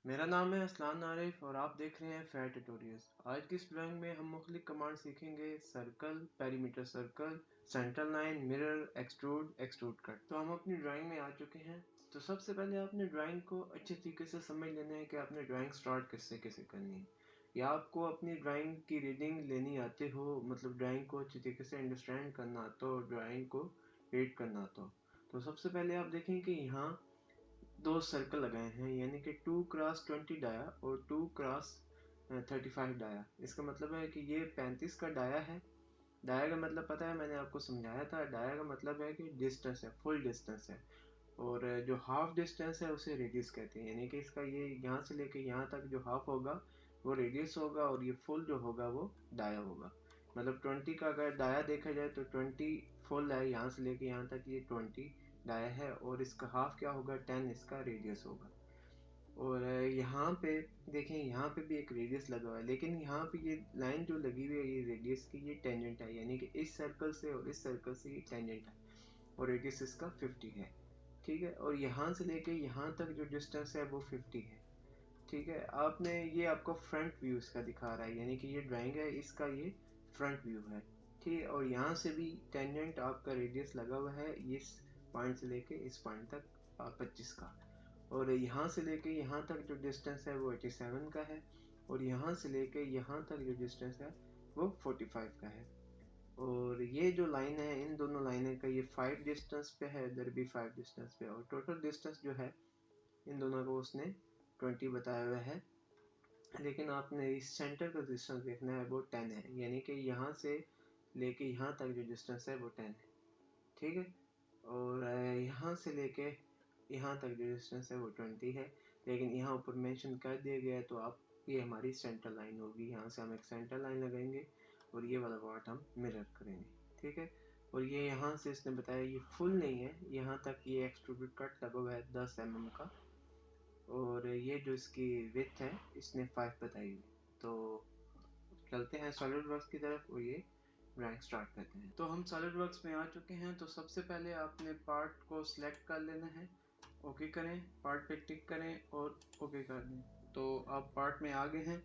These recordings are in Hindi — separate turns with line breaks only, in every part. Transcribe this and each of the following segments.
मेरा नाम है असलान आरिफ और आप देख रहे हैं फेयर ट्यूटोरियल्स। आज की इस ड्राइंग में हम मुख्तलिफ कमांड सीखेंगे। Circle, perimeter circle, centre line, mirror, extrude, extrude cut. तो हम अपनी ड्राइंग में आ चुके हैं। तो सबसे पहले आपने ड्राइंग को अच्छे तरीके से समझ लेना है कि आपने ड्राइंग स्टार्ट किससे कैसे करनी है, या आपको अपनी ड्राइंग की रीडिंग लेनी आते हो, मतलब ड्राइंग को अच्छी तरीके से अंडरस्टैंड करना आता हो, ड्राइंग को रीड करना आता हो। तो सबसे पहले आप देखें कि यहाँ दो सर्कल लगाए हैं, यानी कि 2x20 डाया और 2x35 डाया। इसका मतलब है कि ये 35 का डाया है। डाया का मतलब पता है, मैंने आपको समझाया था। डाया का मतलब है कि डिस्टेंस है, फुल डिस्टेंस है, और जो हाफ डिस्टेंस है उसे रेडियस कहते हैं। यानी कि इसका ये यहाँ से लेके यहाँ तक जो हाफ होगा वो रेडियस होगा, और ये फुल जो होगा वो डाया होगा। मतलब 20 का अगर डाया देखा जाए तो 20 फुल है, यहाँ से लेके यहाँ तक ये 20 डाया है, और इसका हाफ क्या होगा, 10 इसका रेडियस होगा। और यहाँ पे देखें, यहाँ पे भी एक रेडियस लगा हुआ है, लेकिन यहाँ पे ये लाइन जो लगी हुई है ये रेडियस की ये टेंजेंट है, यानी कि इस सर्कल से और इस सर्कल से ये टेंजेंट है, और रेडियस इसका 50 है। ठीक है, और यहाँ से लेके यहाँ तक जो डिस्टेंस है वो 50 है। ठीक है, आपने ये आपको फ्रंट व्यू इसका दिखा रहा है, यानी कि ये ड्राइंग है, इसका ये फ्रंट व्यू है। ठीक है, और यहाँ से भी टेंजेंट आपका रेडियस लगा हुआ है, इस पॉइंट से लेके इस पॉइंट तक 25 का, और यहाँ से लेके यहाँ तक जो डिस्टेंस है वो 87 का है, और यहाँ से लेके यहाँ तक जो डिस्टेंस है वो 45 का है। और ये जो लाइन है, इन दोनों लाइनें का ये 5 डिस्टेंस पे है, इधर भी 5 डिस्टेंस पे, और टोटल डिस्टेंस जो है इन दोनों को उसने 20 बताया हुआ है। लेकिन आपने इस सेंटर का डिस्टेंस देखना है, वो 10 है, यानी कि यहाँ से लेके यहाँ तक जो डिस्टेंस है वो 10 है। ठीक है, और यहाँ से लेके यहाँ तक जो डिस्टेंस है वो 20 है, लेकिन यहाँ ऊपर मेंशन कर दिया गया है, तो आप ये हमारी सेंटर लाइन होगी। यहाँ से हम एक सेंटर लाइन लगाएंगे और ये वाला पार्ट हम मिरर करेंगे। ठीक है, और ये यहाँ से इसने बताया ये फुल नहीं है, यहाँ तक ये एक्सट्रूडेड कट लगा हुआ है 10 mm का, और ये जो इसकी विड्थ है इसने 5 बताई हुई। तो चलते हैं सॉलिड वर्क्स की तरफ और ये ड्राइंग स्टार्ट करते हैं। तो हम सॉलिड वर्क्स में आ चुके हैं। तो सबसे पहले आपने पार्ट को सिलेक्ट कर लेना है, ओके करें, पार्ट पे टिक करें और ओके कर दें। तो आप पार्ट में आ गए हैं।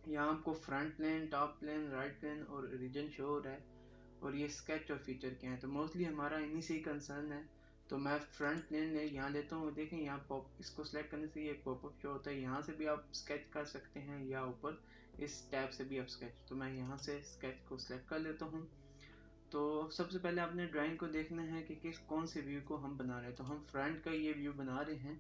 यहाँ आपको front plane, top plane, right plane और रीजन शो हो रहा है, और ये स्केच और फीचर क्या है। तो मोस्टली हमारा इन्हीं से ही कंसर्न है। तो मैं फ्रंट प्लेन यहाँ लेता हूँ। देखें यहाँ पॉप, इसको सेलेक्ट करने से ये पॉपअप शो होता है। यहाँ से भी आप स्केच कर सकते हैं, या ऊपर इस टैब से भी आप स्केच। तो मैं यहाँ से स्केच को सिलेक्ट कर लेता हूँ। तो सबसे पहले आपने ड्राइंग को देखना है कि किस कौन से व्यू को हम बना रहे हैं। तो हम फ्रंट का ये व्यू बना रहे हैं।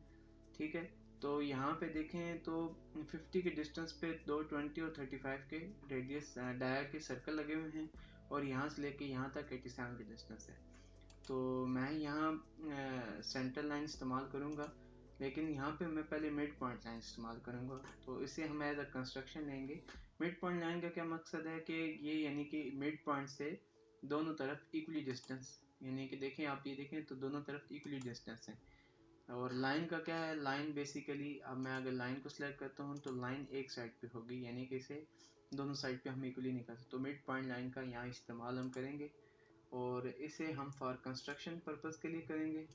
ठीक है, तो यहाँ पे देखें तो 50 के डिस्टेंस पे दो 20 और 35 के रेडियस डाया के सर्कल लगे हुए हैं, और यहाँ से लेके यहाँ तक 87 के डिस्टेंस है। तो मैं यहाँ सेंटर लाइन इस्तेमाल करूँगा, लेकिन यहाँ पे मैं पहले मिड पॉइंट लाइन इस्तेमाल करूँगा। तो इसे हम एज अ कंस्ट्रक्शन लेंगे। मिड पॉइंट लाइन का क्या मकसद है कि ये यानी कि मिड पॉइंट से दोनों तरफ इक्वली डिस्टेंस, यानी कि देखें आप ये देखें तो दोनों तरफ इक्वली डिस्टेंस है। और लाइन का क्या है, लाइन बेसिकली अब मैं अगर लाइन को सिलेक्ट करता हूँ तो लाइन एक साइड पे होगी, यानी कि इसे दोनों साइड पे हम इक्वली नहीं कर सकते। तो मिड पॉइंट लाइन का यहाँ इस्तेमाल हम करेंगे, और इसे हम फॉर कंस्ट्रक्शन पर्पज़ के लिए करेंगे।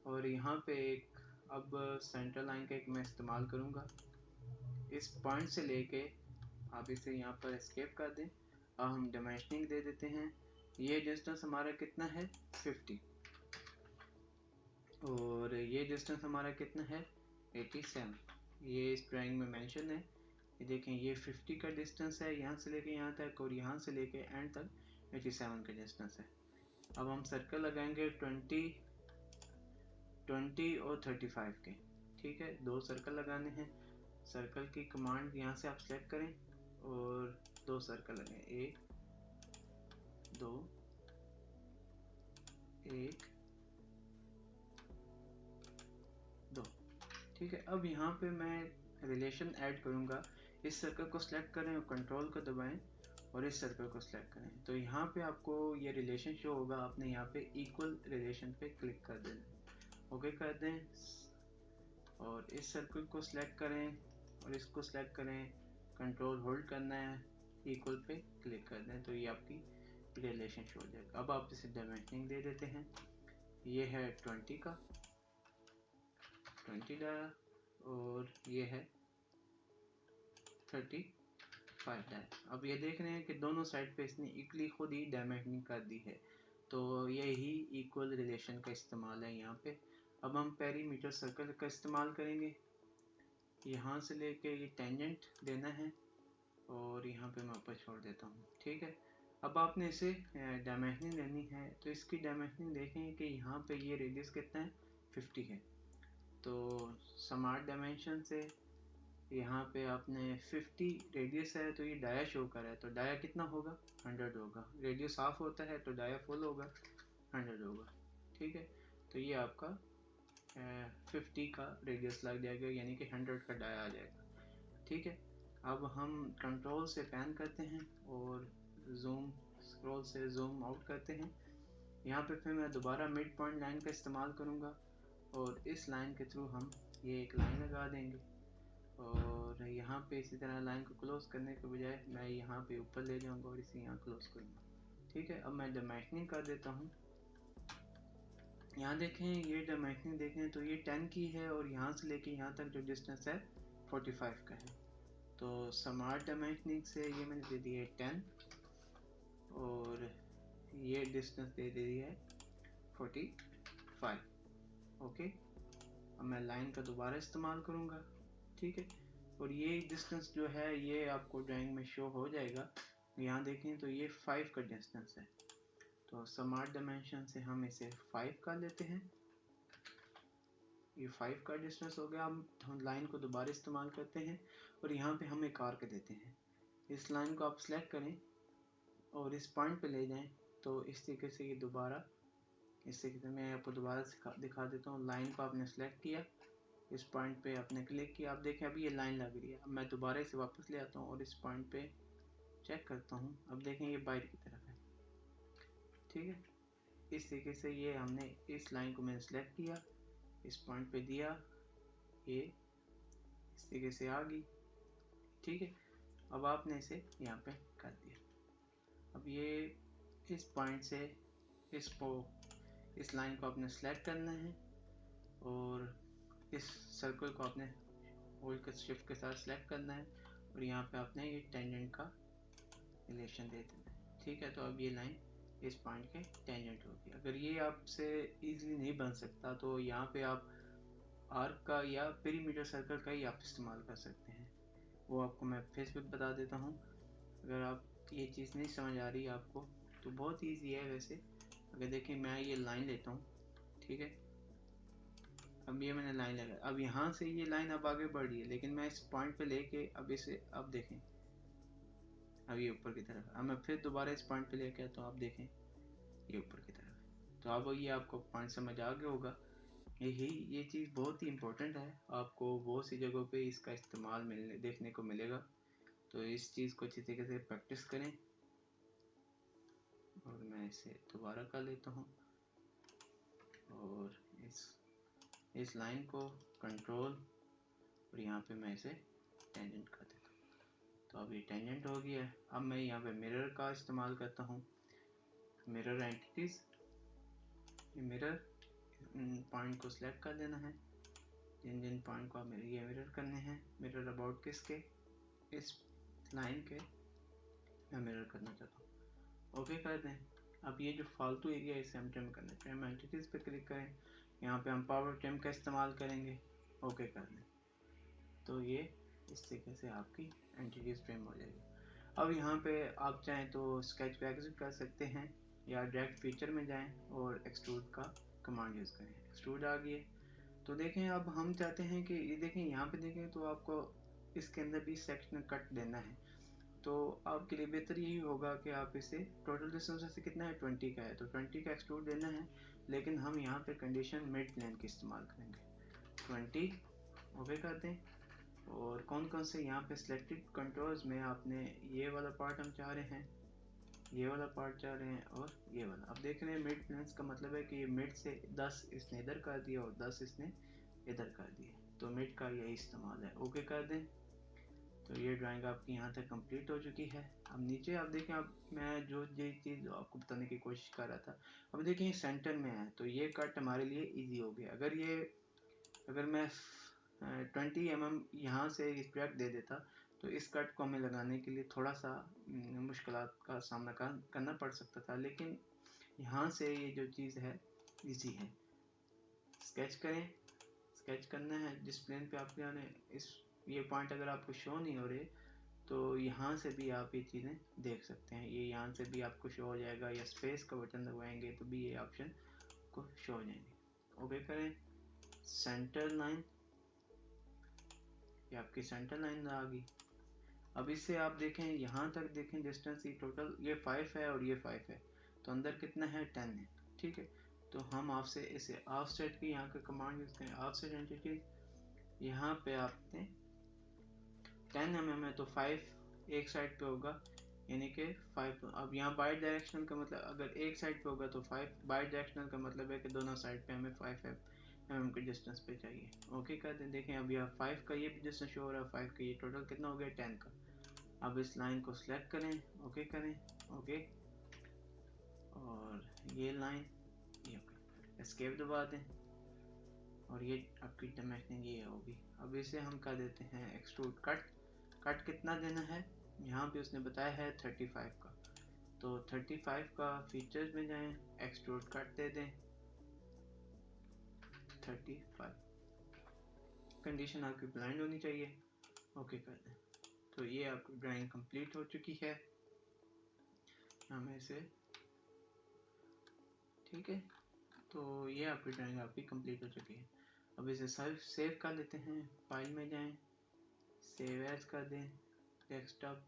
और यहाँ पे एक अब सेंटर लाइन का एक मैं इस्तेमाल करूँगा। इस पॉइंट से लेके आप इसे यहाँ पर एस्केप कर दें। अब हम डायमेंशनिंग दे देते हैं। ये डिस्टेंस हमारा कितना है, 50, और ये डिस्टेंस हमारा कितना है, 87। ये इस ड्राइंग में मेंशन है। ये देखें ये 50 का डिस्टेंस है यहाँ से लेके यहाँ तक, और यहाँ से लेके एंड तक 87 का डिस्टेंस है। अब हम सर्कल लगाएंगे 20 और 35 के। ठीक है, दो सर्कल लगाने हैं। सर्कल की कमांड यहाँ से आप सेलेक्ट करें और दो सर्कल लगाएं, एक दो, एक दो। ठीक है, अब यहाँ पे मैं रिलेशन ऐड करूँगा। इस सर्कल को सिलेक्ट करें और कंट्रोल को दबाएं, और इस सर्कल को सिलेक्ट करें। तो यहाँ पे आपको ये रिलेशन शो होगा। आपने यहाँ पे इक्वल रिलेशन पे क्लिक कर देना, ओके कर दें, और इस सर्कल को सिलेक्ट करें और इसको सिलेक्ट करें, कंट्रोल होल्ड करना है, इक्वल पे क्लिक कर दें, तो ये आपकी रिलेशन शो हो जाएगा। अब आप इसे डायमेंशनिंग दे देते हैं। ये है 20 का, 20 डाया, और ये है 35 डाया। अब ये देख रहे हैं कि दोनों साइड पे इसने इक्वली खुद ही डायमेंशनिंग कर दी है, तो यही इक्वल रिलेशन का इस्तेमाल है यहाँ पे। अब हम पेरीमीटर सर्कल का इस्तेमाल करेंगे। यहाँ से लेके ये टेंजेंट देना है और यहाँ पे मैं ऊपर छोड़ देता हूँ, ठीक है। अब आपने इसे डायमेंशनिंग लेनी है, तो इसकी डायमेंशनिंग देखें कि यहाँ पे ये रेडियस कितना है, 50 है। तो स्मार्ट डायमेंशन से यहाँ पे आपने 50 रेडियस है, तो ये डाया शो कर रहा है, तो डाया कितना होगा, 100 होगा। रेडियस हाफ होता है तो डाया फुल होगा, 100 होगा, ठीक है। तो ये आपका 50 का रेडियस लग जाएगा, यानी कि 100 का डाया आ जाएगा, ठीक है। अब हम कंट्रोल से पैन करते हैं और जूम स्क्रॉल से जूम आउट करते हैं। यहाँ पे फिर मैं दोबारा मिड पॉइंट लाइन का इस्तेमाल करूँगा और इस लाइन के थ्रू हम ये एक लाइन लगा देंगे और यहाँ पे इसी तरह लाइन को क्लोज करने के बजाय मैं यहाँ पे ऊपर ले जाऊँगा और इसे यहाँ क्लोज करूँगा, ठीक है। अब मैं डायमेंशनिंग कर देता हूँ। यहाँ देखें, ये डायमेंशनिंग देखें तो ये 10 की है और यहाँ से लेके यहाँ तक जो डिस्टेंस है 45 का है। तो स्मार्ट डायमेंशनिंग से ये मैंने दे दिया है 10 और ये डिस्टेंस दे दी है 45, ओके। अब मैं लाइन का दोबारा इस्तेमाल करूँगा, ठीक है। और ये डिस्टेंस जो है ये आपको ड्राइंग में शो हो जाएगा। यहाँ देखें तो ये 5 का डिस्टेंस है, तो स्मार्ट डायमेंशन से हम इसे 5 कर लेते हैं। ये 5 का डिस्टेंस हो गया। अब हम लाइन को दोबारा इस्तेमाल करते हैं और यहाँ पे हम एक आर्क देते हैं। इस लाइन को आप सेलेक्ट करें और इस पॉइंट पे ले जाएं, तो इस तरीके से ये दोबारा इस तरीके से मैं आपको दोबारा दिखा देता हूँ। लाइन को आपने सेलेक्ट किया, इस पॉइंट पे आपने क्लिक किया, आप देखें अभी ये लाइन लग रही है। अब मैं दोबारा इसे वापस ले आता हूँ और इस पॉइंट पे चेक करता हूँ, अब देखें ये बाहर की तरफ है, ठीक है। इस तरीके से ये हमने इस लाइन को मैंने सेलेक्ट किया, इस पॉइंट पे दिया, ये इस तरीके से आ गई, ठीक है। अब आपने इसे यहाँ पे कर दिया। अब ये इस पॉइंट से इस लाइन को आपने सेलेक्ट करना है और इस सर्कल को आपने होल्ड के शिफ्ट के साथ सेलेक्ट करना है और यहाँ पे आपने ये टेंजेंट का रिलेशन दे देना है, ठीक है। तो अब ये लाइन इस पॉइंट के टेंजेंट होगी। अगर ये आपसे इजीली नहीं बन सकता तो यहाँ पे आप आर्क का या पेरीमीटर सर्कल का ही आप इस्तेमाल कर सकते हैं, वो आपको मैं फेसबुक बता देता हूँ। अगर आप ये चीज़ नहीं समझ आ रही आपको तो बहुत ईजी है वैसे। अगर देखें मैं ये लाइन लेता हूँ, ठीक है। अब ये मैंने लाइन लगा, अब यहाँ से ये लाइन अब आगे बढ़ रही है, लेकिन मैं इस पॉइंट पे लेके अब इसे अब देखें, अब ये ऊपर की तरफ। अब मैं फिर दोबारा इस पॉइंट पे लेके आता हूँ, आप देखें ये ऊपर की तरफ है। तो अब ये आपको पॉइंट समझ आ गया होगा। ये चीज़ बहुत ही इम्पोर्टेंट है, आपको बहुत सी जगहों पे इसका इस्तेमाल देखने को मिलेगा। तो इस चीज़ को अच्छी तरीके से प्रैक्टिस करें। और मैं इसे दोबारा कर लेता हूँ और इस लाइन को कंट्रोल और यहाँ पे मैं इसे टेंजेंट कर देता हूँ। तो अब ये टेंजेंट हो गया है। अब मैं यहाँ पे मिरर का इस्तेमाल करता हूँ, मिरर एंटिटीज़। ये मिरर पॉइंट को सिलेक्ट कर देना है, जिन जिन पॉइंट को आप ये मिरर करने हैं। मिरर अबाउट किसके, इस लाइन के मैं मिरर करना चाहता हूँ, ओके कर दें। अब ये जो फालतू एरिया है इसे हम ट्रिम करना चाहिए, हम एंटिटीज़ पे क्लिक करें, यहाँ पे हम पावर ट्रिम का इस्तेमाल करेंगे, ओके कर दें। तो ये इस तरीके से आपकी एंटिटीज़ ट्रिम हो जाएगी। अब यहाँ पे आप चाहें तो स्केच पे एग्जिट कर सकते हैं या डायरेक्ट फीचर में जाएं और एक्सट्रूड का कमांड यूज़ करें। एक्सट्रूड आ गई है। तो देखें अब हम चाहते हैं कि ये देखें, यहाँ पे देखें तो आपको इसके अंदर भी सेक्शन कट देना है। तो आपके लिए बेहतर यही होगा कि आप इसे टोटल डिस्टेंस से कितना है, 20 का है, तो 20 का एक्सट्रूड देना है। लेकिन हम यहाँ पे कंडीशन मिड प्लेन की इस्तेमाल करेंगे, 20 ओके कर दें। और कौन कौन से यहाँ पे सिलेक्टेड कंट्रोल्स में आपने ये वाला पार्ट हम चाह रहे हैं, ये वाला पार्ट चाह रहे हैं और ये वाला। अब देख रहे हैं मिड प्लेन्स का मतलब है कि ये मिड से 10 इसने इधर कर दिया और 10 इसने इधर कर दिया, तो मिड का यही इस्तेमाल है, ओके कर दें। तो ये ड्राइंग आपकी यहाँ तक कंप्लीट हो चुकी है। अब नीचे आप देखें, अब मैं जो ये चीज़ आपको बताने की कोशिश कर रहा था, अब देखें सेंटर में है, तो ये कट हमारे लिए इजी हो गया। अगर मैं
20 mm यहाँ से इस ट्रैक दे देता तो इस कट को हमें लगाने के लिए थोड़ा सा मुश्किलात का सामना करना पड़ सकता था, लेकिन यहाँ से ये जो चीज़ है इजी है। स्केच करें, स्केच करना है जिस प्लेन पे आपके आने, इस ये पॉइंट अगर आपको शो नहीं हो रहे तो यहाँ से भी आप ये चीज़ें देख सकते हैं, ये यहाँ से भी आपको शो हो जाएगा, या स्पेस का बटन दबाएंगे तो भी ये ऑप्शन को शो हो जाएंगे। ओके करें, सेंटर लाइन, ये आपकी सेंटर लाइन आ गई। अब इससे आप देखें, यहाँ तक देखें डिस्टेंस, ये टोटल ये 5 है और ये 5 है, तो अंदर कितना है 10 है। ठीक है, तो हम आपसे इसे ऑफ सेट की यहाँ का कमांड यूज़ करें, ऑफ सेट एंटिटी, यहाँ पे आपने 10 mm है तो 5 एक साइड पे होगा, यानी कि 5। अब यहाँ बाई डायरेक्शनल का मतलब अगर एक साइड पे होगा तो 5, बाई डायरेक्शनल का मतलब है कि दोनों साइड पे हमें 5 mm के डिस्टेंस पे चाहिए। ओके कर दें, देखें अब यहाँ 5 का ये भी डिस्टेंस शो हो रहा है, 5 का, ये टोटल कितना हो गया 10 का। अब इस लाइन को सिलेक्ट करें, ओके करें, ओके, और ये लाइन, ये ओके, एस्केप दबा दें, और ये आपकी डायमेंशनिंग ये होगी। अब इसे हम कर देते हैं एक्सट्रूड कट। कट कितना देना है, यहाँ पे उसने बताया है 35 का, तो 35 का फीचर्स में जाएं, एक्सट्रूड कट दे दें 35, कंडीशन आपकी ब्लाइंड होनी चाहिए, ओके कर दें। तो ये आपकी ड्राइंग कंप्लीट हो चुकी है, हमें इसे, ठीक है, तो ये आपकी ड्राइंग आपकी कंप्लीट हो चुकी है। अब इसे सेव कर लेते हैं, फाइल में जाएं, सेव एज कर दें, डेस्कटॉप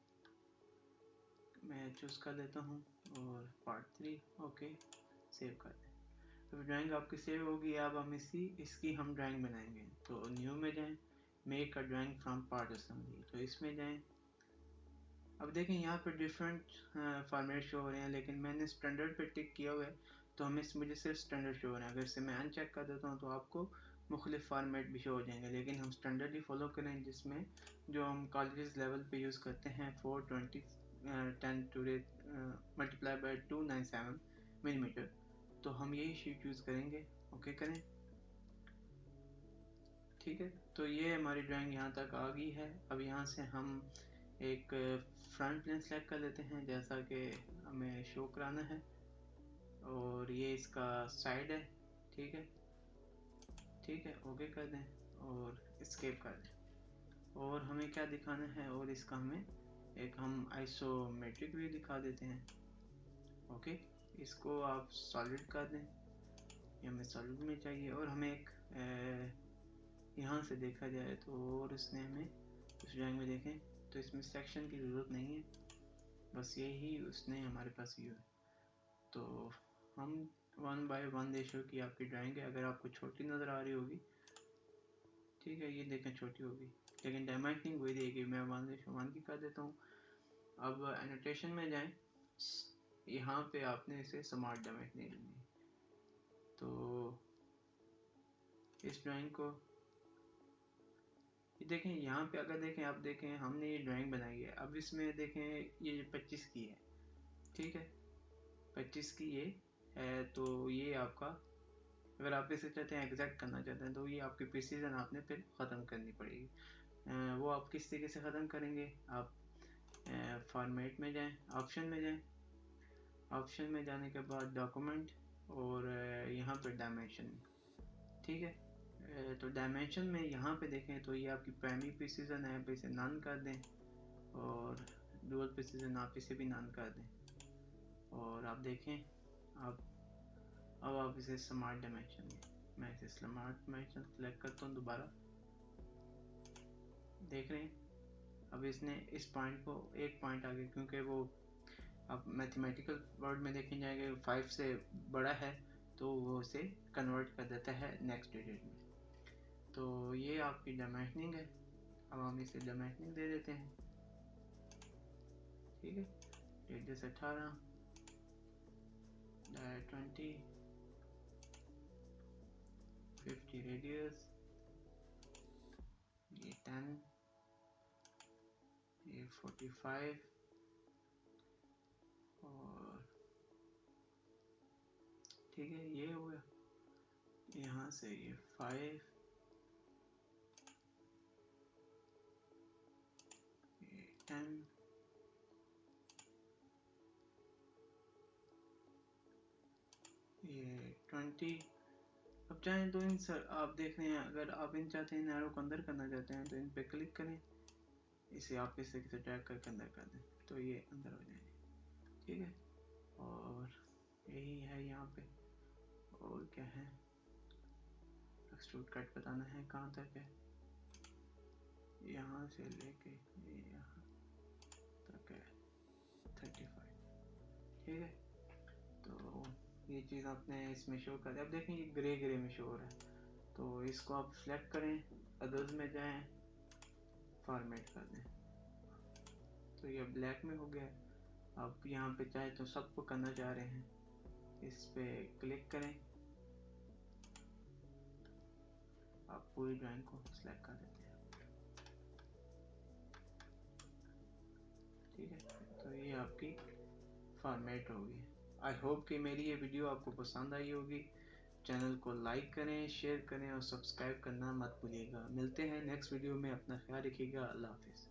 मैं चूज़ कर देता हूँ, और पार्ट 3, ओके, सेव कर दें। तो ड्राइंग आपकी सेव होगी। अब हम इसकी हम ड्राइंग बनाएंगे, तो न्यू में जाएं, make a drawing from part assembly, तो इसमें जाएं। अब देखें यहाँ पर डिफरेंट फॉर्मेट शो हो रहे हैं, लेकिन मैंने स्टैंडर्ड पे टिक किया हुआ है, तो हमें मुझे सिर्फ स्टैंडर्ड शो हो रहे हैं। अगर इसे मैं अनचेक कर देता हूँ तो आपको मुख्तलिफ फॉर्मेट भी शो हो जाएंगे, लेकिन हम स्टैंडर्ड ही फॉलो करें, जिसमें जो हम कॉलेज लेवल पे यूज़ करते हैं 420 10 टू मल्टीप्लाई बाई 297 मिलीमीटर, तो हम यही शीट यूज़ करेंगे। ओके करें, ठीक है, तो ये हमारी ड्राइंग यहाँ तक आ गई है। अब यहाँ से हम एक फ्रंट प्लेन सेलेक्ट कर लेते हैं जैसा कि हमें शो कराना है, और ये इसका साइड है, ठीक है, ठीक है, ओके कर दें और एस्केप कर दें। और हमें क्या दिखाना है, और इसका हमें एक हम आइसोमेट्रिक व्यू दिखा देते हैं। ओके, इसको आप सॉलिड कर दें, ये हमें सॉलिड में चाहिए, और हमें एक यहाँ से देखा जाए तो, और उसने हमें इस ड्राइंग में देखें तो इसमें सेक्शन की ज़रूरत नहीं है, बस यही उसने हमारे पास व्यू है। तो हम 1:1 रेशो की आपकी ड्राइंग है, अगर आपको छोटी नज़र आ रही होगी, ठीक है, ये देखें छोटी होगी, लेकिन डायमेंशनिंग वही देगी। मैं 1:1 की कर देता हूँ। अब एनोटेशन में जाएं, यहाँ पे आपने इसे स्मार्ट डायमेंशनिंग देनी, तो इस ड्राइंग को ये देखें, यहाँ पे अगर देखें, आप देखें हमने ये ड्राइंग बनाई है, अब इसमें देखें ये 25 की है, ठीक है, 25 की ये है, तो ये आपका, अगर आप इसे चाहते हैं एग्जैक्ट करना चाहते हैं तो ये आपकी प्रिसीजन आपने फिर ख़त्म करनी पड़ेगी। वो आप किस तरीके से ख़त्म करेंगे, आप फॉर्मेट में जाएं, ऑप्शन में जाएं, ऑप्शन में जाने के बाद डॉक्यूमेंट, और यहाँ पर डायमेंशन, ठीक है, तो डायमेंशन में यहाँ पे देखें तो ये आपकी प्राइमरी प्रिसीजन है, आप इसे नन कर दें, और डुअल प्रिसीजन आप इसे भी नन कर दें, और आप देखें आप, अब आप इसे स्मार्ट डायमेंशन में, मैं इसे स्मार्ट डायमेंशन सेलेक्ट करता हूँ दोबारा, देख रहे हैं अब इसने इस पॉइंट को एक पॉइंट आगे, क्योंकि वो आप मैथमेटिकल वर्ड में देखें जाएंगे 5 से बड़ा है तो वो उसे कन्वर्ट कर देता है नेक्स्ट डिजिट में। तो ये आपकी डायमेंशनिंग है। अब हम इसे डायमेंशनिंग दे देते हैं, ठीक है, रेडियस 18, 20, 50 रेडियस, ये 10, ये 45, और ठीक है, ये हो गया, यहाँ से ये 5, 20। अब चाहें तो इन सर आप देख रहे हैं, अगर आप इन चाहते हैं, इन एरो को अंदर करना चाहते हैं, तो इन पे क्लिक करें, इसे आप इस तरीके से ड्रैग करके अंदर कर दें तो ये अंदर हो जाएंगे। ठीक है, और यही है यहाँ पे। और क्या है, एक्सट्रूड कट बताना है कहाँ तक है, यहाँ से लेके यहाँ तक है 35। ठीक है, तो ये चीज़ आपने इसमें शो कर दिया। अब देखें ये ग्रे ग्रे में शो हो रहा है, तो इसको आप सिलेक्ट करें, अदर्स में जाएं, फॉर्मेट कर दें, तो ये ब्लैक में हो गया। आप यहाँ पे चाहे तो सबको करना चाह रहे हैं, इस पे क्लिक करें, आप पूरी ड्राइंग को सिलेक्ट कर देते हैं। ठीक है, तो ये आपकी फॉर्मेट होगी। आई होप कि मेरी ये वीडियो आपको पसंद आई होगी। चैनल को लाइक करें, शेयर करें और सब्सक्राइब करना मत भूलिएगा। मिलते हैं नेक्स्ट वीडियो में, अपना ख्याल रखिएगा। अल्लाह हाफिज़।